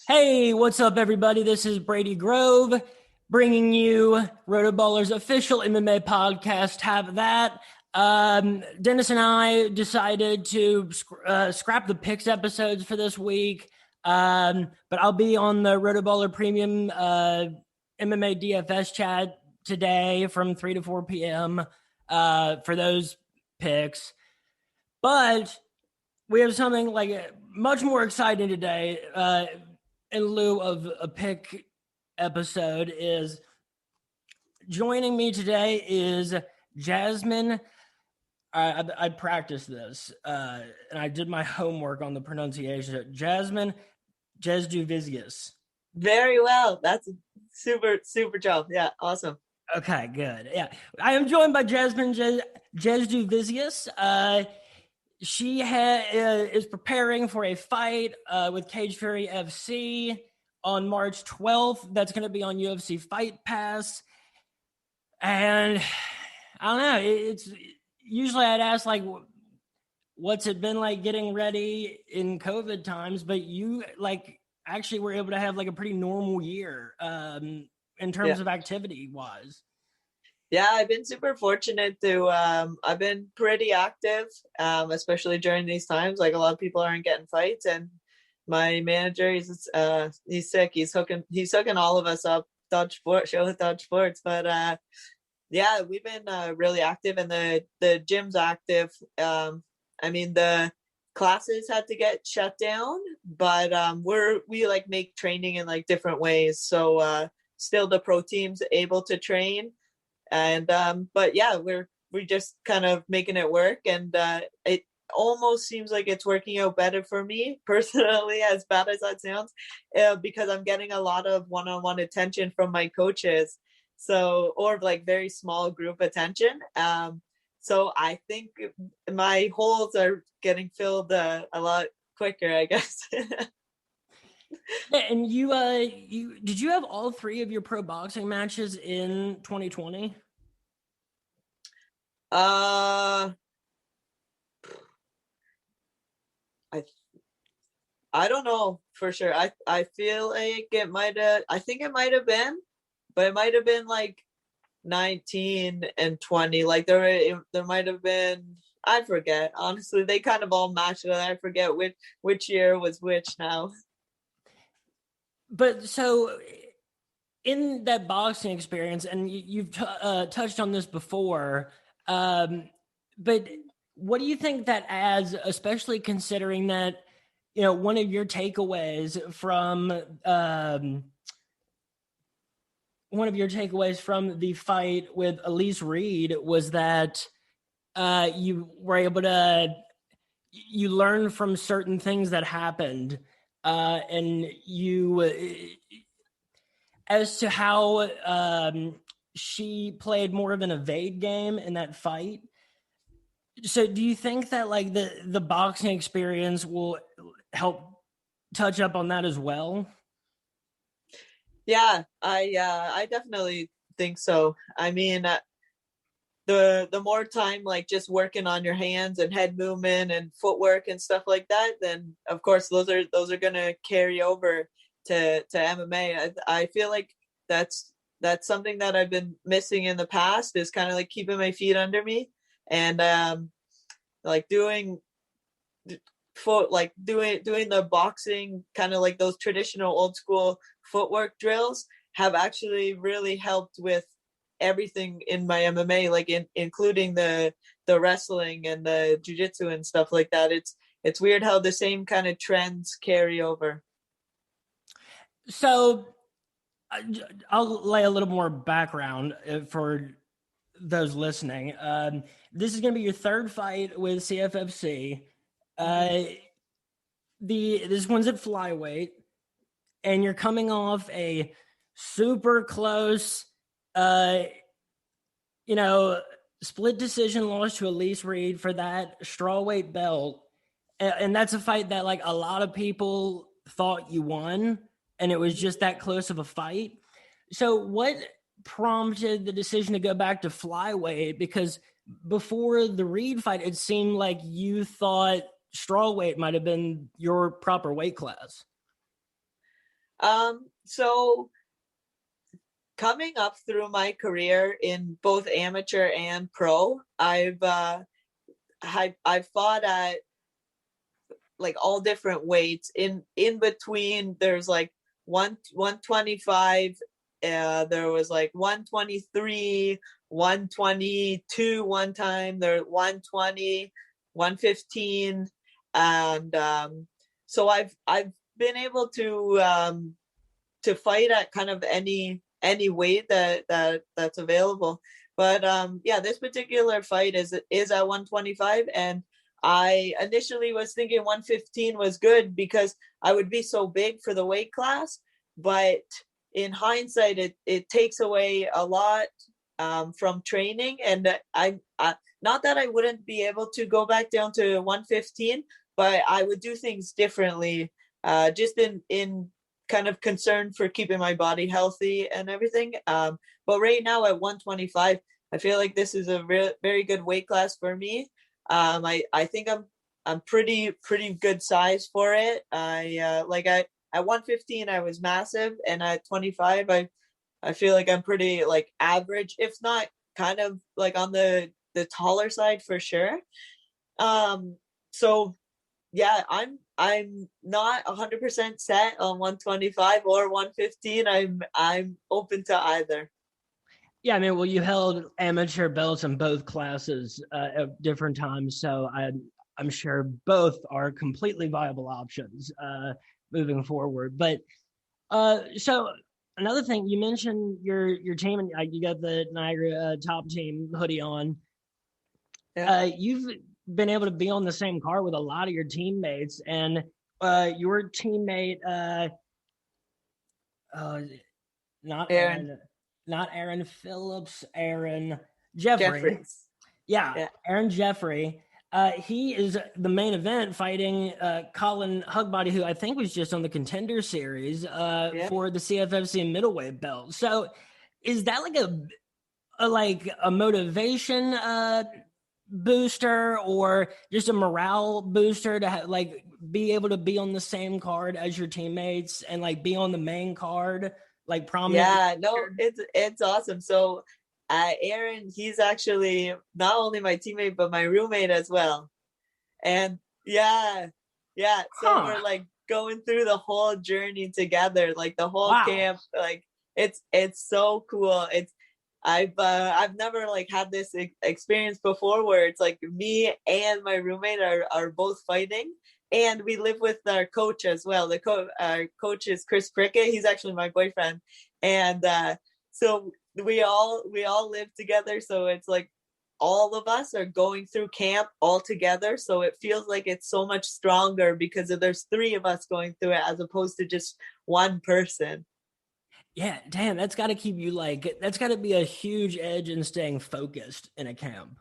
Hey, what's up, everybody? This is Brady Grove bringing you Rotoballer's official MMA podcast. Have that. Dennis and I decided to scrap the picks episodes for this week, but I'll be on the Rotoballer Premium MMA DFS chat today from 3 to 4 p.m. For those picks. But we have something like much more exciting today. In lieu of a pick episode, is joining me today is Jasmine. I practiced this and I did my homework on the pronunciation. Jasmine Jasudavicius. Very well. That's a super job. Yeah, awesome. Okay, good. Yeah, I am joined by Jasmine Jasudavicius. She is preparing for a fight with Cage Fury FC on March 12th. That's going to be on UFC Fight Pass. And I don't know. It's usually I'd ask, like, what's it been like getting ready in COVID times? But you, like, actually were able to have, like, a pretty normal year in terms Yeah. of activity-wise. Yeah, I've been super fortunate to I've been pretty active, especially during ththese times. Like a lot of people aren't getting fights, and my manager he's sick. He's hooking all of us up, Dodge Sports. But yeah, we've been really active, and the gym's active. I mean, the classes had to get shut down, but we like make training in like different ways. So still the pro team's able to train, and but yeah, we're just kind of making it work, and it almost seems like it's working out better for me personally, as bad as that sounds, because I'm getting a lot of one-on-one attention from my coaches, so, or like very small group attention. So I think my holes are getting filled a lot quicker, I guess. Yeah, and you did you have all three of your pro boxing matches in 2020? uh I I don't know for sure. I feel like I think it might have been, but it might have been like 19 and 20. Like there might have been, I forget. Honestly, they kind of all matched it. I forget which year was which now. But so in that boxing experience, and you've touched on this before, but what do you think that adds, especially considering that, you know, one of your takeaways from the fight with Elise Reed was that you were able to you learn from certain things that happened, and you as to how she played more of an evade game in that fight. So do you think that like the boxing experience will help touch up on that as well? Yeah, I definitely think so. I mean, the more time like just working on your hands and head movement and footwork and stuff like that, then of course those are gonna carry over to MMA. I feel like that's something that I've been missing in the past, is kind of like keeping my feet under me, and like doing doing the boxing kind of like those traditional old school footwork drills have actually really helped with everything in my MMA, like including the wrestling and the jiu-jitsu and stuff like that. It's weird how the same kind of trends carry over. So I'll lay a little more background for those listening. This is going to be your third fight with CFFC. This one's at flyweight, and you're coming off a super close, you know, split decision loss to Elise Reed for that strawweight belt, and that's a fight that like a lot of people thought you won, and it was just that close of a fight. So what prompted the decision to go back to flyweight? Because before the Reed fight, it seemed like you thought strawweight might have been your proper weight class. So coming up through my career in both amateur and pro, I've fought at like all different weights. In between, there's like 125. There was like 123, 122 one time. There 120, 115, and so I've been able to fight at kind of any weight that's available. But yeah, this particular fight is at 125, and I initially was thinking 115 was good because I would be so big for the weight class. But in hindsight, it takes away a lot from training, and I not that I wouldn't be able to go back down to 115, but I would do things differently, just in kind of concerned for keeping my body healthy and everything. But right now at 125, I feel like this is a very good weight class for me. I think I'm pretty good size for it. I at 115 I was massive, and at 25 I feel like I'm pretty like average, if not kind of like on the taller side for sure. So yeah, I'm not 100% set on 125 or 115. I'm open to either. Yeah, I mean, well, you held amateur belts in both classes at different times, so I'm sure both are completely viable options moving forward. But so another thing, you mentioned your team, and you got the Niagara Top Team hoodie on. Yeah. You've been able to be on the same car with a lot of your teammates, and your teammate, not Aaron Aaron, not Aaron Phillips, Aaron Jeffrey. Jeffries. Yeah, Aaron Jeffrey. He is the main event fighting Colin Hugbody, who I think was just on the Contender Series for the CFFC middleweight belt. So, is that like a motivation booster, or just a morale booster to like be able to be on the same card as your teammates and like be on the main card, like prominent? Yeah, no, it's awesome. So Aaron, he's actually not only my teammate but my roommate as well. And yeah, so we're like going through the whole journey together, like the whole camp. Like it's so cool. I've never like had this experience before where it's like me and my roommate are both fighting, and we live with our coach as well. Our coach is Chris Prickett. He's actually my boyfriend, and so we all live together. So it's like all of us are going through camp all together. So it feels like it's so much stronger because there's three of us going through it as opposed to just one person. Yeah, damn, that's got to keep you that's got to be a huge edge in staying focused in a camp.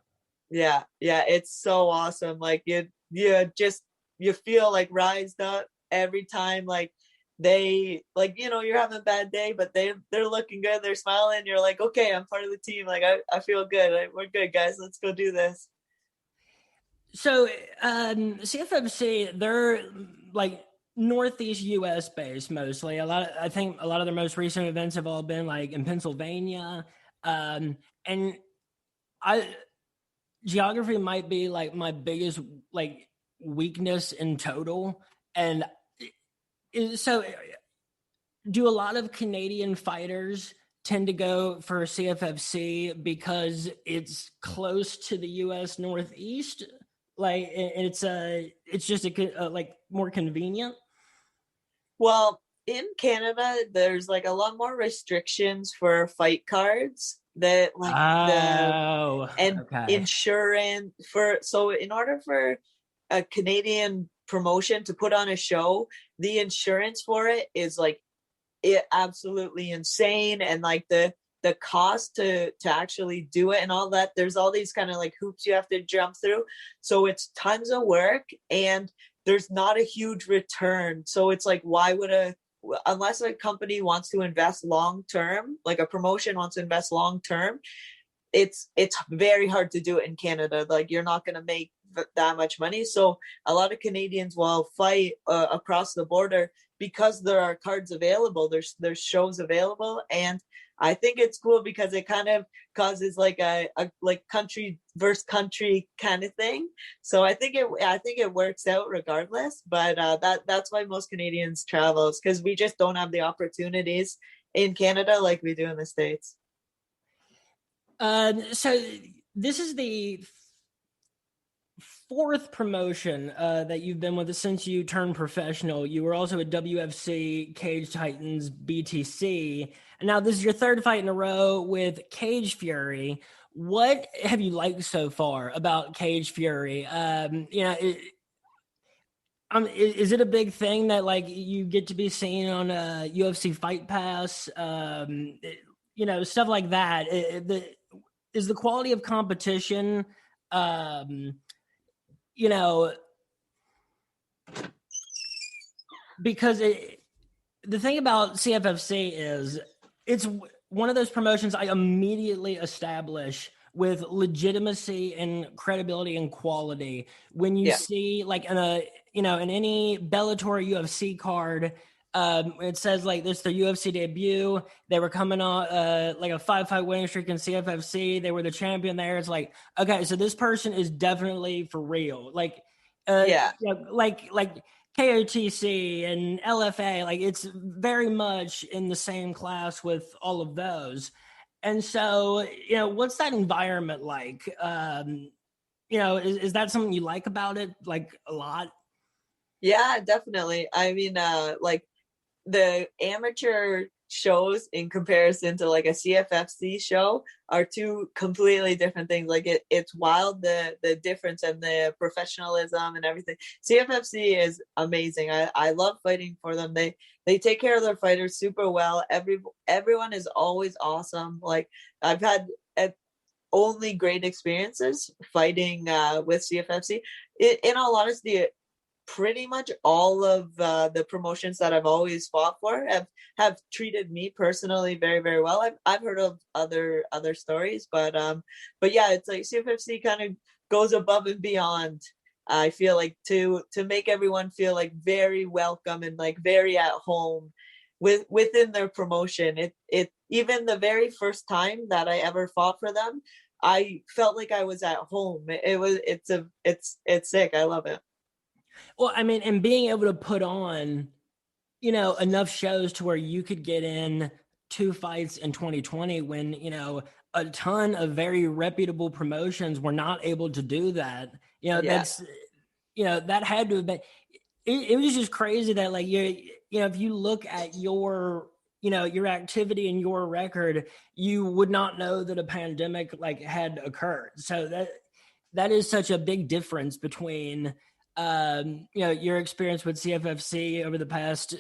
Yeah, it's so awesome. Like you feel like rised up every time. Like they like you're having a bad day, but they're looking good, they're smiling. You're like, okay, I'm part of the team. Like I feel good. We're good, guys. Let's go do this. So CFFC, they're like Northeast US based mostly. I think a lot of their most recent events have all been like in Pennsylvania. And geography might be like my biggest like weakness in total. And so do a lot of Canadian fighters tend to go for CFFC because it's close to the US Northeast? Like it's just like more convenient. Well, in Canada, there's like a lot more restrictions for fight cards that like insurance so in order for a Canadian promotion to put on a show, the insurance for it is like absolutely insane, and like the cost to actually do it and all that, there's all these kind of like hoops you have to jump through. So it's tons of work, and there's not a huge return. So it's like, why would unless a company wants to invest long term, like a promotion wants to invest long term, it's very hard to do it in Canada. Like you're not going to make that much money. So a lot of Canadians will fight across the border because there are cards available. There's shows available, and I think it's cool because it kind of causes like a like country versus country kind of thing. So I think it works out regardless. But that's why most Canadians travel, because we just don't have the opportunities in Canada like we do in the States. So this is the fourth promotion that you've been with since you turned professional. You were also at WFC, Cage Titans, BTC, and now this is your third fight in a row with Cage Fury. What have you liked so far about Cage Fury? Is it a big thing that like you get to be seen on UFC Fight Pass? Stuff like that. Is the quality of competition? Because the thing about CFFC is it's one of those promotions I immediately establish with legitimacy and credibility and quality. When you see like in any Bellator UFC card, it says like this is their UFC debut. They were coming on like a 5-fight winning streak in CFFC. They were the champion there. It's like, okay, so this person is definitely for real. Like, like KOTC and LFA, like it's very much in the same class with all of those. And so, what's that environment like? Is that something you like about it, like a lot? Yeah, definitely. I mean, like the amateur shows in comparison to like a CFFC show are two completely different things. Like it's wild, the difference and the professionalism and everything. CFFC is amazing. I love fighting for them. They take care of their fighters super well. Everyone is always awesome. Like I've had only great experiences fighting with CFFC. In all honesty, pretty much all of the promotions that I've always fought for have treated me personally very, very well. I've heard of other stories, but yeah, it's like CFFC kind of goes above and beyond. I feel like to make everyone feel like very welcome and like very at home within their promotion. It even the very first time that I ever fought for them, I felt like I was at home. It's sick. I love it. Well, I mean, and being able to put on, enough shows to where you could get in 2 fights in 2020 when, a ton of very reputable promotions were not able to do that. That's, that had to have been, it was just crazy that like, if you look at your, your activity and your record, you would not know that a pandemic like had occurred. So that is such a big difference between, your experience with CFFC over the past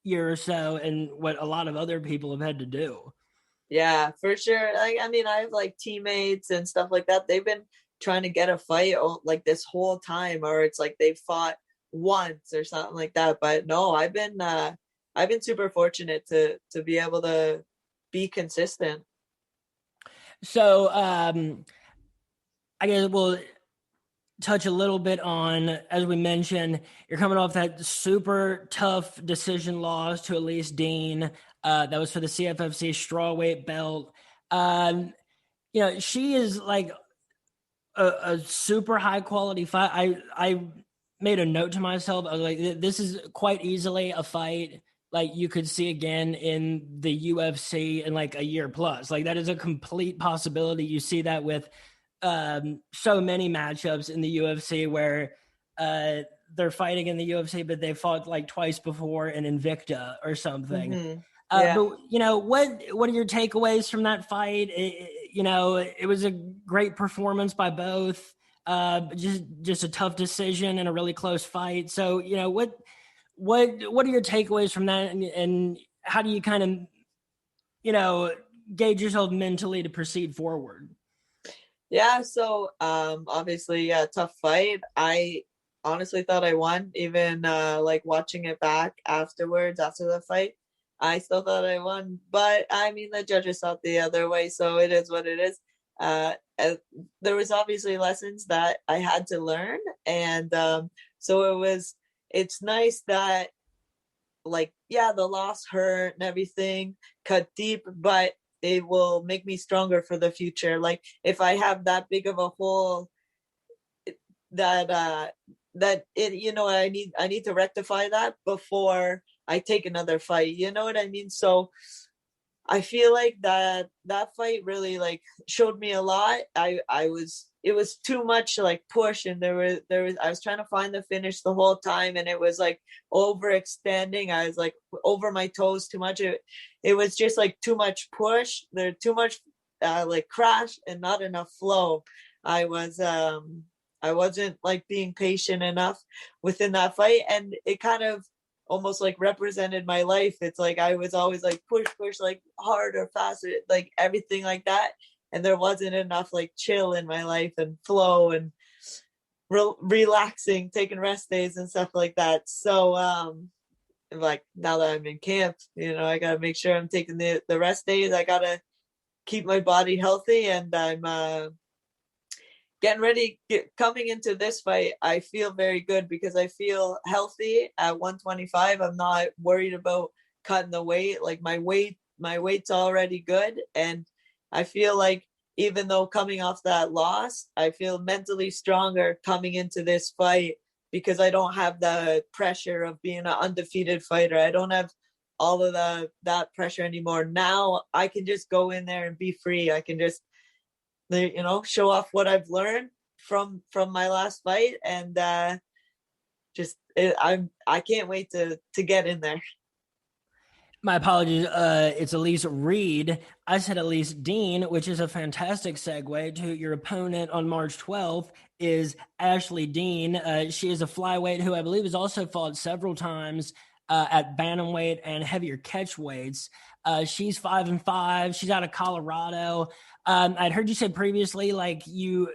year or so and what a lot of other people have had to do. Yeah, for sure. Like, I mean, I have like teammates and stuff like that. They've been trying to get a fight like this whole time, or it's like they fought once or something like that. But no, I've been super fortunate to be able to be consistent. So, I guess we'll touch a little bit on, as we mentioned, you're coming off that super tough decision loss to Ashley Deen. That was for the CFFC strawweight belt. She is like a super high quality fight. I made a note to myself. I was like, this is quite easily a fight like you could see again in the UFC in like a year plus. Like that is a complete possibility. You see that with so many matchups in the UFC where they're fighting in the UFC, but they fought like twice before in Invicta or something. Mm-hmm. Yeah. But what are your takeaways from that fight? It was a great performance by both. Just a tough decision and a really close fight. So what are your takeaways from that, and how do you kind of gauge yourself mentally to proceed forward? Yeah, so obviously, yeah, tough fight. I honestly thought I won, even like watching it back afterwards after the fight. I still thought I won, but I mean the judges thought the other way, so it is what it is. there was obviously lessons that I had to learn. And so it's nice that, like, yeah, the loss hurt and everything, cut deep, but it will make me stronger for the future. Like, if I have that big of a hole that I need to rectify that before I take another fight. You know what I mean? So I feel like that fight really like showed me a lot. It was too much like push, and there was I was trying to find the finish the whole time, and it was like overextending. I was like over my toes too much. It was just like too much push. There too much like crash and not enough flow. I wasn't like being patient enough within that fight, and it kind of almost like represented my life. It's like I was always like push like harder, faster, like everything like that, and there wasn't enough like chill in my life and flow and relaxing, taking rest days and stuff like that. So like now that I'm in camp, I gotta make sure I'm taking the rest days. I gotta keep my body healthy, and I'm getting ready, coming into this fight. I feel very good because I feel healthy at 125. I'm not worried about cutting the weight. Like my weight's already good. And I feel like even though coming off that loss, I feel mentally stronger coming into this fight because I don't have the pressure of being an undefeated fighter. I don't have all of that pressure anymore. Now I can just go in there and be free. I can just show off what I've learned from my last fight, and I can't wait to get in there. My apologies. It's Elise Reed. I said Elise Deen, which is a fantastic segue to your opponent on March 12th is Ashley Deen. She is a flyweight who I believe has also fought several times at bantamweight and heavier catch weights. She's 5-5. She's out of Colorado. I'd heard you say previously, like you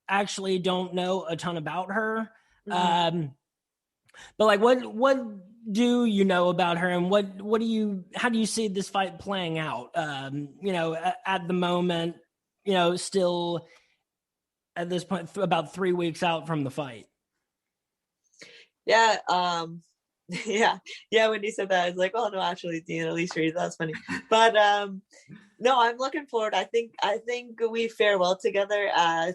actually don't know a ton about her. Mm-hmm. But like, what do you know about her, and how do you see this fight playing out? At the moment, still at this point, about 3 weeks out from the fight. Yeah. Yeah. When you said that, I was like, oh no, actually, Dean, at least Reed, that's funny. But no, I'm looking forward. I think we fare well together. I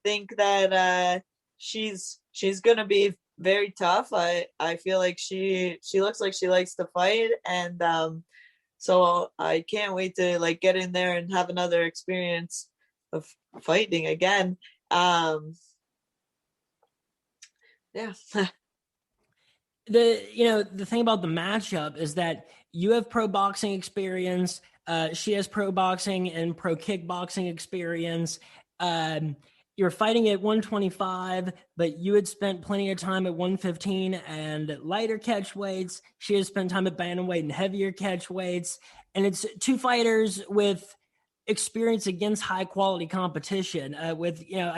think that she's gonna be very tough. I feel like she looks like she likes to fight, and so I can't wait to like get in there and have another experience of fighting again. Yeah. The thing about the matchup is that you have pro boxing experience. She has pro boxing and pro kickboxing experience. You're fighting at 125, but you had spent plenty of time at 115 and lighter catch weights. She has spent time at bantamweight and heavier catch weights. And it's two fighters with experience against high quality competition. I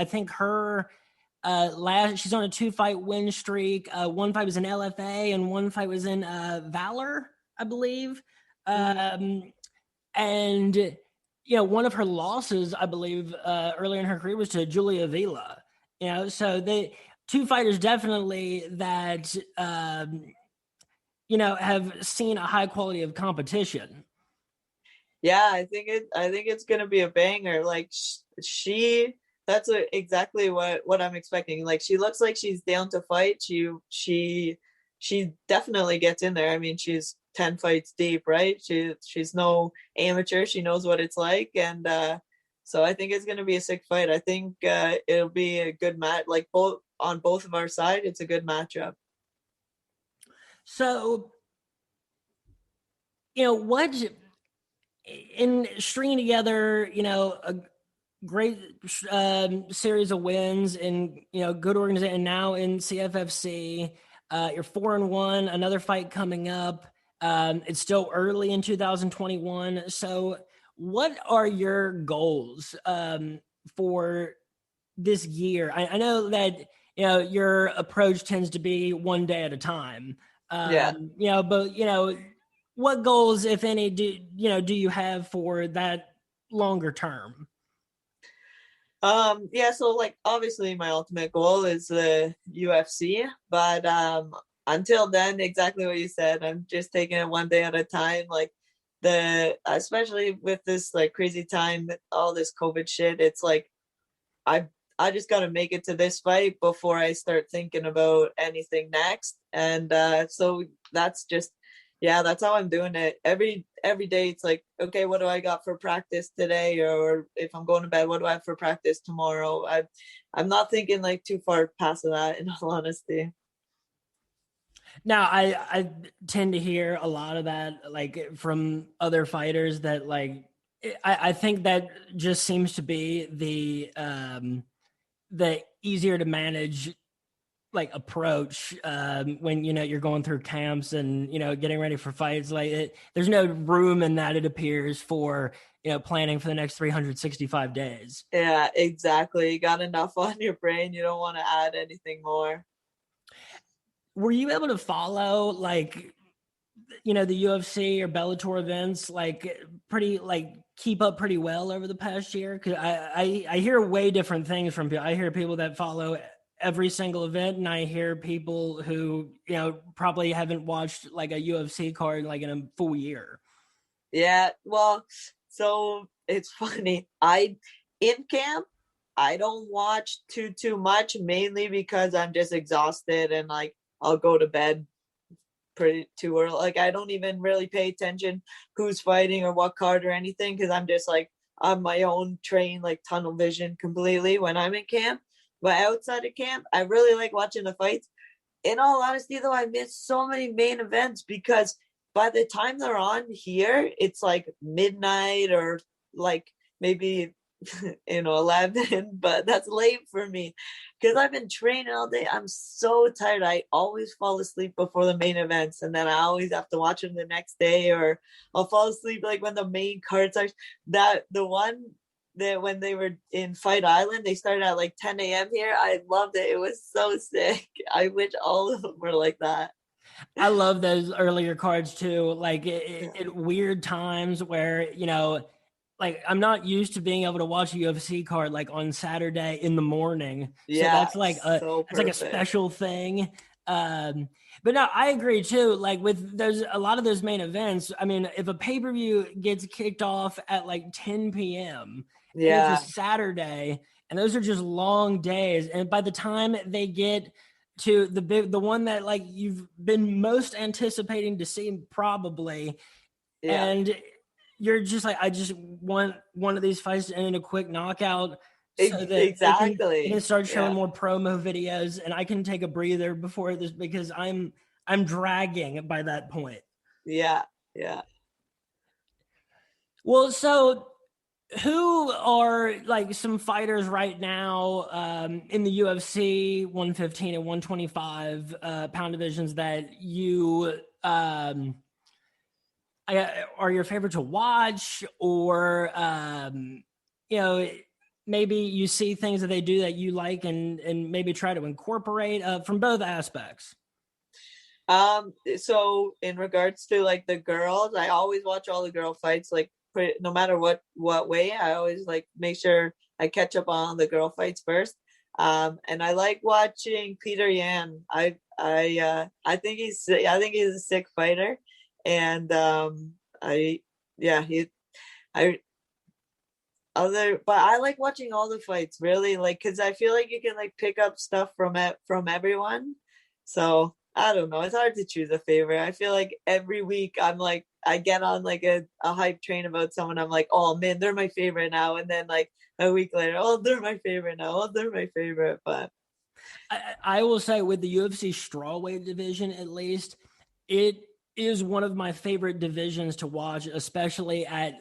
think her she's on a 2-fight win streak. One fight was in LFA and one fight was in Valor, I believe. And one of her losses, I believe, earlier in her career was to Julia Vila. So the two fighters definitely that have seen a high quality of competition. Yeah, I think it's gonna be a banger. Like that's exactly what I'm expecting. Like she looks like she's down to fight. She definitely gets in there. I mean, she's 10 fights deep, right? She's no amateur. She knows what it's like, and so I think it's gonna be a sick fight. I think it'll be a good match. Like on both of our side, it's a good matchup. So, what in stringing together, a great series of wins and good organization, and now in CFFC, you're 4-1. Another fight coming up. It's still early in 2021. So, what are your goals for this year? I know that your approach tends to be one day at a time. But what goals, if any, do you have for that longer term? Yeah, so like obviously my ultimate goal is the UFC, but until then, exactly what you said, I'm just taking it one day at a time. Like especially with this like crazy time with all this COVID shit, it's like I I just gotta make it to this fight before I start thinking about anything next. And so that's just yeah, that's how I'm doing it. Every day it's like, okay, what do I got for practice today? Or if I'm going to bed, what do I have for practice tomorrow? I'm not thinking like too far past that, in all honesty. Now, I tend to hear a lot of that, like from other fighters, that like I think that just seems to be the easier to manage like approach when you're going through camps and getting ready for fights. Like there's no room in that, it appears, for planning for the next 365 days. Yeah, exactly. You got enough on your brain. You don't want to add anything more. Were you able to follow like the UFC or Bellator events like pretty like keep up pretty well over the past year? Because I hear way different things from people. I hear people that follow every single event, and I hear people who probably haven't watched like a UFC card like in a full year. Yeah, well, so it's funny. In camp, I don't watch too much, mainly because I'm just exhausted and like I'll go to bed pretty too early. Like I don't even really pay attention who's fighting or what card or anything, because I'm just like on my own train, like tunnel vision completely when I'm in camp. But outside of camp, I really like watching the fights. In all honesty, though, I miss so many main events because by the time they're on here, it's like midnight or like maybe 11, but that's late for me because I've been training all day. I'm so tired. I always fall asleep before the main events, and then I always have to watch them the next day, or I'll fall asleep like when the main cards are. That the one that when they were in Fight Island, they started at like 10 a.m. here. I loved it. It was so sick. I wish all of them were like that. I love those earlier cards too. Like at weird times where like I'm not used to being able to watch a UFC card like on Saturday in the morning. So Yeah, so that's like a perfect. special thing. But no, I agree too. Like with those a lot of those main events, I mean, if a pay-per-view gets kicked off at like 10 p.m. and it's a Yeah, Saturday, and those are just long days, and by the time they get to the one that like you've been most anticipating to see probably, yeah, and you're just like, I just want one of these fights to end in a quick knockout so that they can exactly. start showing Yeah, more promo videos and I can take a breather before this, because I'm dragging by that point. yeah, yeah. Well, so who are like some fighters right now in the UFC 115 and 125 pound divisions that you are your favorite to watch, or you know maybe you see things that they do that you like and maybe try to incorporate from both aspects? So in regards to like the girls, I always watch all the girl fights, like no matter what way. I always like make sure I catch up on the girl fights first. And I like watching Peter Yan. I think he's a sick fighter, and I yeah he I other but I like watching all the fights really, like because I feel like you can like pick up stuff from everyone. So I don't know, it's hard to choose a favorite. I feel like every week I'm like I get on like a hype train about someone. I'm like, oh man, they're my favorite now, and then like a week later, oh, they're my favorite now, oh, they're my favorite. But I will say with the UFC strawweight division, at least, it is one of my favorite divisions to watch, especially at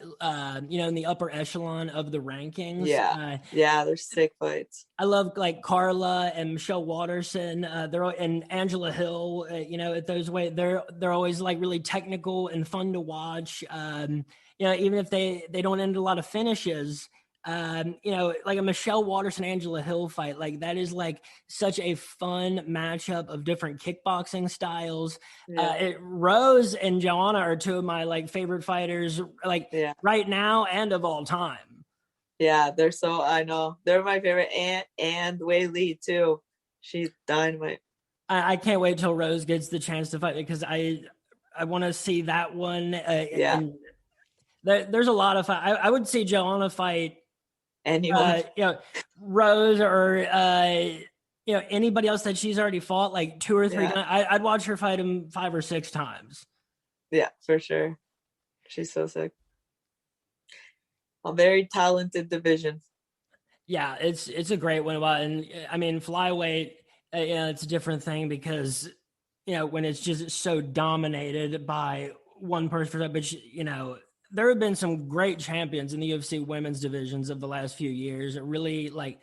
in the upper echelon of the rankings. yeah, yeah, they're sick fights. I love like Carla and Michelle Watterson. And Angela Hill. At those way, they're always like really technical and fun to watch. Even if they don't end a lot of finishes. Like a Michelle Watterson Angela Hill fight, like that is like such a fun matchup of different kickboxing styles. Yeah, Rose and Joanna are two of my like favorite fighters, like yeah. right now and of all time. Yeah, I know. They're my favorite. And Wei Lee, too. She's dynamite. I can't wait till Rose gets the chance to fight because I want to see that one. Yeah. And there's a lot of fight. I would see Joanna fight Anyone. Rose or anybody else that she's already fought like 2 or 3 times. I'd watch her fight him 5 or 6 times. Yeah, for sure. She's so sick. A very talented division. Yeah, it's a great one. And I mean, flyweight, it's a different thing because when it's just so dominated by one person. But there have been some great champions in the UFC women's divisions of the last few years. Really like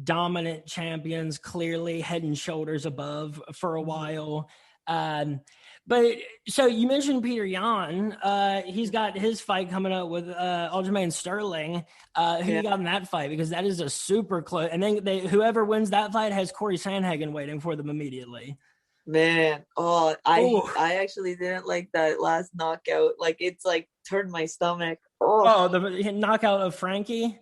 dominant champions, clearly head and shoulders above for a while. But so you mentioned Peter Yan. He's got his fight coming up with Aljamain Sterling. Who you got in that fight? Because that is a super close. And then whoever wins that fight has Corey Sandhagen waiting for them immediately. Man, I actually didn't like that last knockout. Like it's like turned my stomach. The knockout of Frankie.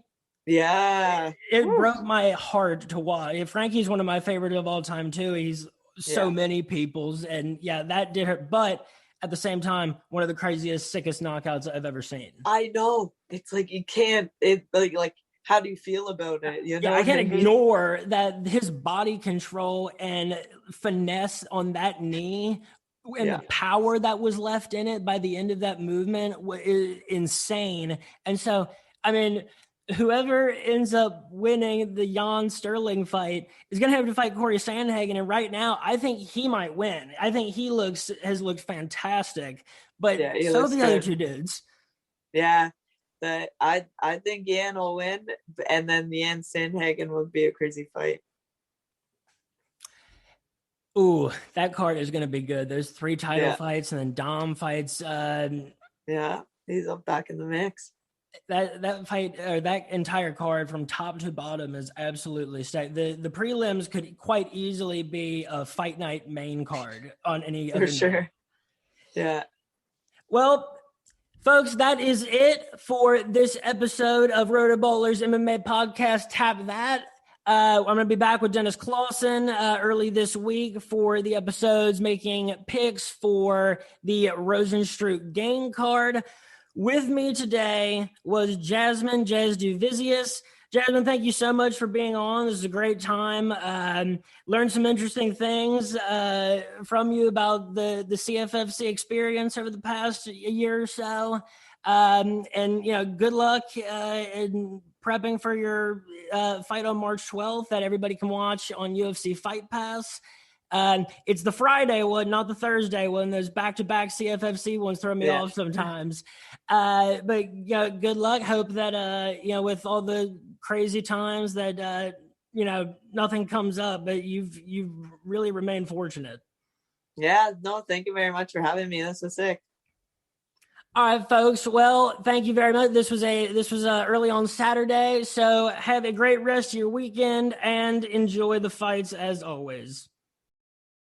Yeah, it broke my heart to watch. Frankie's one of my favorite of all time too. He's so many people's, and that did hurt. But at the same time, one of the craziest, sickest knockouts I've ever seen. I know. It's like you can't. It like how do you feel about it? I can't ignore that his body control and finesse on that knee and the power that was left in it by the end of that movement is insane. And so, I mean, whoever ends up winning the Jan Sterling fight is going to have to fight Corey Sandhagen. And right now, I think he might win. I think he has looked fantastic. But so the other 2 dudes. Yeah. I think Jan will win, and then Jan Sandhagen would be a crazy fight. Ooh, that card is going to be good. There's 3 title fights, and then Dom fights. He's up back in the mix. That fight, or that entire card from top to bottom is absolutely stacked. The prelims could quite easily be a fight night main card on any other sure night. Yeah. Well, folks, that is it for this episode of Roto Bowlers MMA podcast. Tap that. I'm going to be back with Dennis Clausen early this week for the episodes, making picks for the Rosenstruck game card. With me today was Jasmine Jasudavicius. Jasmine, thank you so much for being on. This is a great time. Learned some interesting things from you about the CFFC experience over the past year or so. And good luck in prepping for your fight on March 12th that everybody can watch on UFC Fight Pass. It's the Friday one, not the Thursday one. Those back-to-back CFFC ones throw me off sometimes. But good luck. Hope that with all the crazy times that nothing comes up, but you've really remained fortunate. Yeah, no, thank you very much for having me. This was sick. All right, folks. Well, thank you very much. This was early on Saturday, so have a great rest of your weekend and enjoy the fights as always.